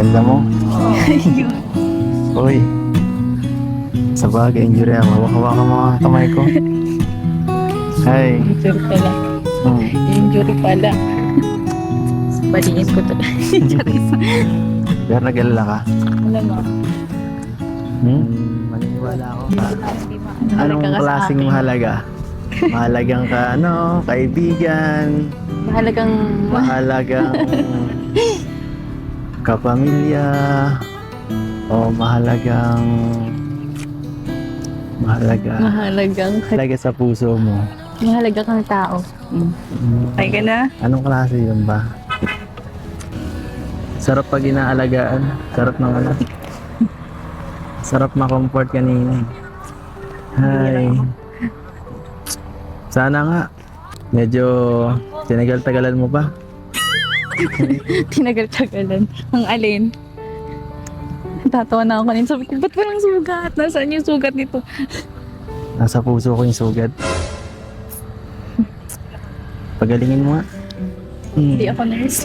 Ganda mo. Yun. Uy. Sa bagay, injury ako. Hawak-hawak ang mga kamay ko. Hi. Injury pala. Hmm. Injury pala. Baliin ko to. Charis. Pero nag-alala ka? Alam mo. Maniniwala ako. Hindi maano. Anong ka sa klaseng akin. mahalaga? Mahalagang ka, kaibigan. Mahalagang Mahalagang kapamilya. O mahalagang mahalaga sa puso mo. mahalaga kang tao. Okay ka na? Anong klase yun ba? Sarap pag inaalagaan. Sarap ng ano. Sarap ma-comfort kanina. Hi. Sana nga. Medyo tinagal-tagalan mo pa. Tinagal-tagalan. Ang alin? Tatawa na ako kanina. Sabi ko, ba't walang sugat? Nasaan yung sugat nito? Nasa puso ko yung sugat. Pagalingin mo nga. Hindi ako nurse.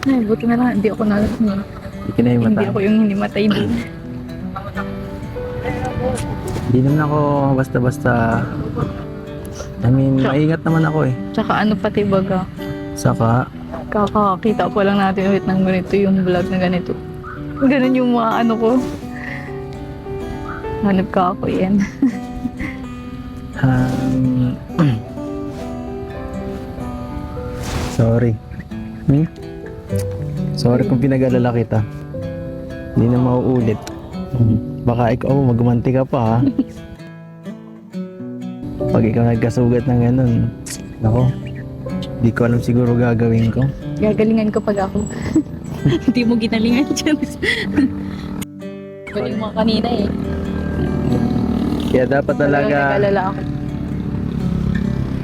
Ay, buti na lang. Hindi ako nurse. Hindi ka na yung Hindi mata. ako yung hinimatay din. Hindi naman ako basta-basta. I mean, maingat naman ako eh. Tsaka ano pati baga. Saka, Kakakita pa lang natin ulit ng ganito yung vlog na ganito. Ganun yung mga ano ko. Hanap ka ako yan. um, sorry. Sorry kung pinag-alala kita. Hindi na mauulit. Baka ikaw magmanti ka pa ha. Pag ikaw nagkasugat ng ganun, nako, di ko alam siguro gagawin ko. Gagalingan ko pag ako. Hindi mo ginalingan dyan. Galing mo kanina eh. Kaya dapat talaga Nag-alala ako.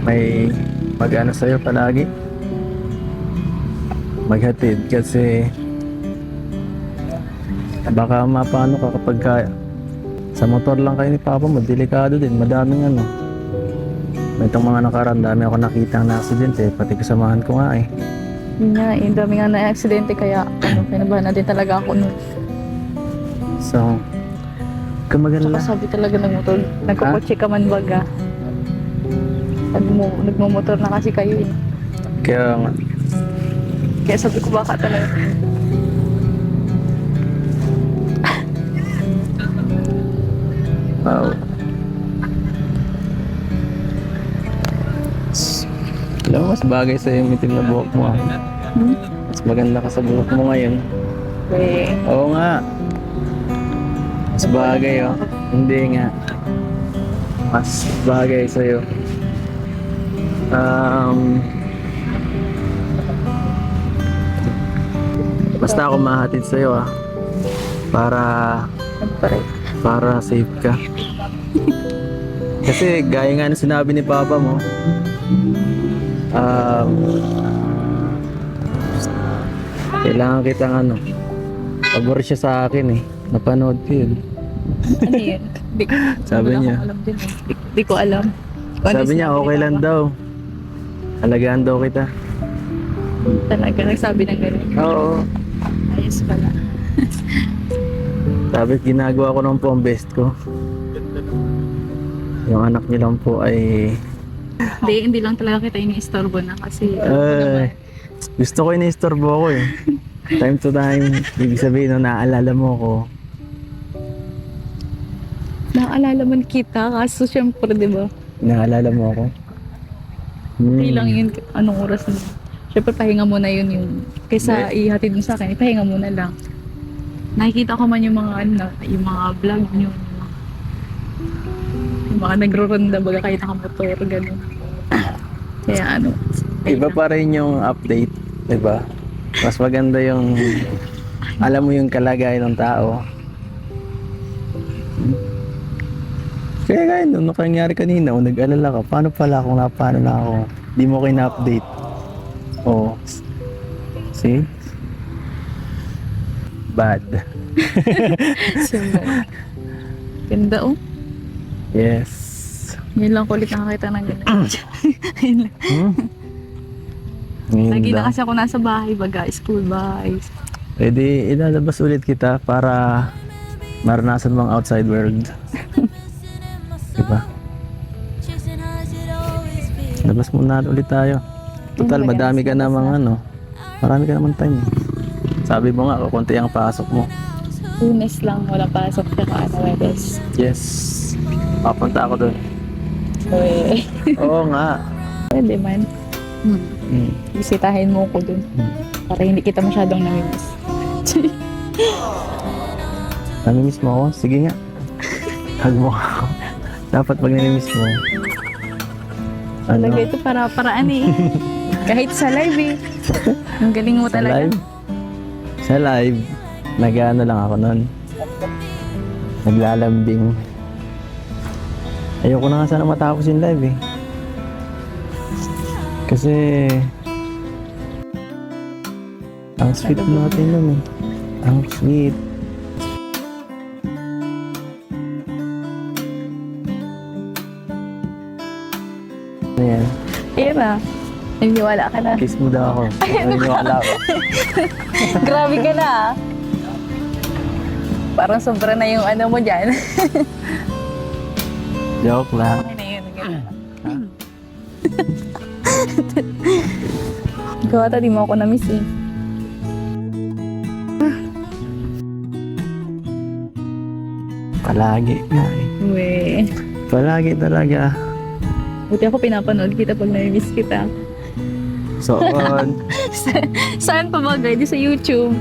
may mag-ano sa'yo palagi. Maghatid kasi baka mapano ka kapag sa motor lang kayo ni Papa mo, delikado din, madaming ano. Itong mga nakaraan, dami ako nakita ng aksidente, pati kasamahan ko nga eh. Yun nga eh, dami nga na-aksidente kaya ano, kinabahan natin talaga ako nun. So, kamagalala. Tsaka sabi talaga ng motor, nagkukotse ka man baga. Nagmumotor na kasi kayo eh. Kaya nga, Kaya sabi ko baka talaga. wow. Alam mo, mas bagay sa yung itim na buhok mo ah. Mas maganda ka sa buhok mo ngayon. Eh, Oo nga. Mas bagay oh. Hindi nga. Mas bagay sa'yo. Basta ako mahatid sa'yo ah. nagparay. Para safe ka. Kasi gaya nga ng sinabi ni Papa mo, kailangan kitang ano, pabor siya sa akin eh. Napanood ko yun. Ano yun? Sabi wala niya. akong alam din eh. Di ko alam. Kung ano Sabi niya sinabi okay ni lang Papa. daw. Alagaan daw kita. Talaga, nagsabi ng gano'n. Oo. Ayos pala. Sabi ginagawa ko naman po ang best ko. Yung anak niya lang po ay Hindi lang talaga kita ini-istorbo na kasi gusto ko ini-istorbo ako eh. Time to time, ibig sabihin no, naaalala mo ko. naaalala man kita kaso syempre di ba? Naaalala mo ako. Hindi lang yun anong oras na. Syempre pahinga muna yun yung kaysa ihatid mo sa akin, ipahinga muna lang. Nakikita ko man yung mga ano, yung mga vlog nyo, yung mga nagro-ronda baga kayo nakamotor, gano'n. Kaya ano, Iba pa rin yung update, 'di ba? Mas maganda yung alam mo yung kalagayan ng tao. Kaya gaya nung nangyari kanina, kung nag-alala ka, paano pala kung paano na ako, di mo ko na-update. Oh. See? Bad. Siyempre. Ganda oh. Yes. Yun lang kulit nakakita ng gano'n. Yun lang. Ngayon Lagi na lang. kasi ako nasa bahay baga, school, bahay. Pwede ilalabas ulit kita para maranasan mo ang outside world. Diba? Labas muna ulit tayo. Total, madami ka namang ano. Marami ka naman time. Sabi mo nga, kukunti ang pasok mo. Lunes lang, walang pasok tsaka Webes. Yes. Papunta ako doon. Uy. Oo nga. Pwede man. Bisitahin mo ko dun. Para hindi kita masyadong namimiss. Namimiss mo ako? Sige nga. Hug mo ako. Dapat pag namimiss mo. Ano? Talaga ito para-paraan eh. Kahit sa live eh. Ang galing mo Sa talaga. live? Sa live, nag-ano lang ako nun. Naglalambing. Ayoko na nga sana matapos yung live eh. Kasi ang sweet natin nun eh. Ang sweet. Ano yan? Ira, naniniwala ka na. Kiss mo daw ako. Naniniwala ako. Grabe ka na ah. Parang sobra na yung ano mo dyan. Joke lang. Okay na yun. Ikaw ata, di mo ako na-miss eh. Palagi nga eh. Uwe. Palagi talaga. Buti ako pinapanood kita pag na-miss kita. So on. Saan pa ba guys? Sa YouTube.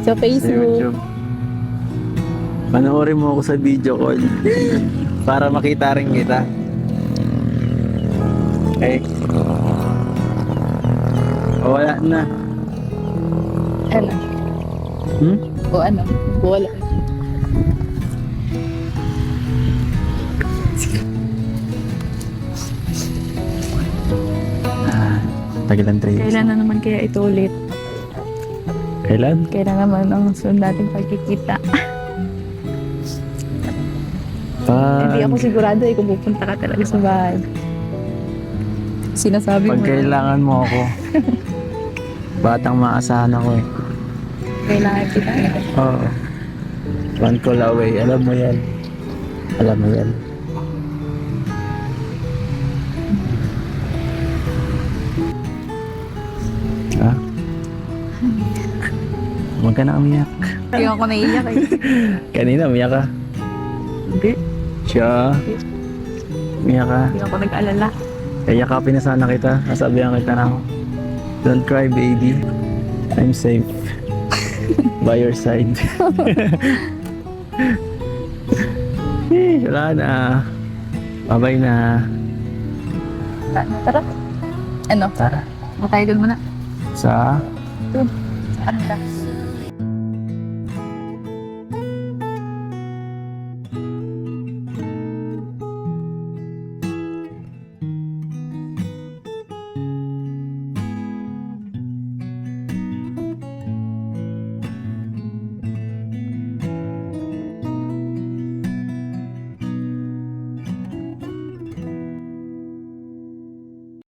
Sa Sa Facebook. YouTube. Panoorin mo ako sa video call para makita rin kita. Okay? O wala na. Ano? Hmm? O ano? Wala. Tagilan 3 years. Kailan na naman kaya ito ulit? Kailan? Kailan naman ang sunod natin pagkikita? Hindi ako sigurado eh kung pupunta ka talaga sa bahay. Sinasabi Pag mo. kailangan mo ako. Batang maasahan ako eh. Kailangan kita. Oo. One call away. Alam mo yan. Alam mo yan. Ha? Huwag ka na umiyak. Hindi ako naiiyak eh. Kanina umiyak ka. Hindi. Siya. Umiyak ka. Hindi ako nag-alala. Kayakapin na sana kita. Nasabihan kita na ako. Don't cry, baby. I'm safe. By your side. Wala na. Bye-bye na. Tara. Ano? Tara. Matay doon muna. Sa Doon. Sa kanila.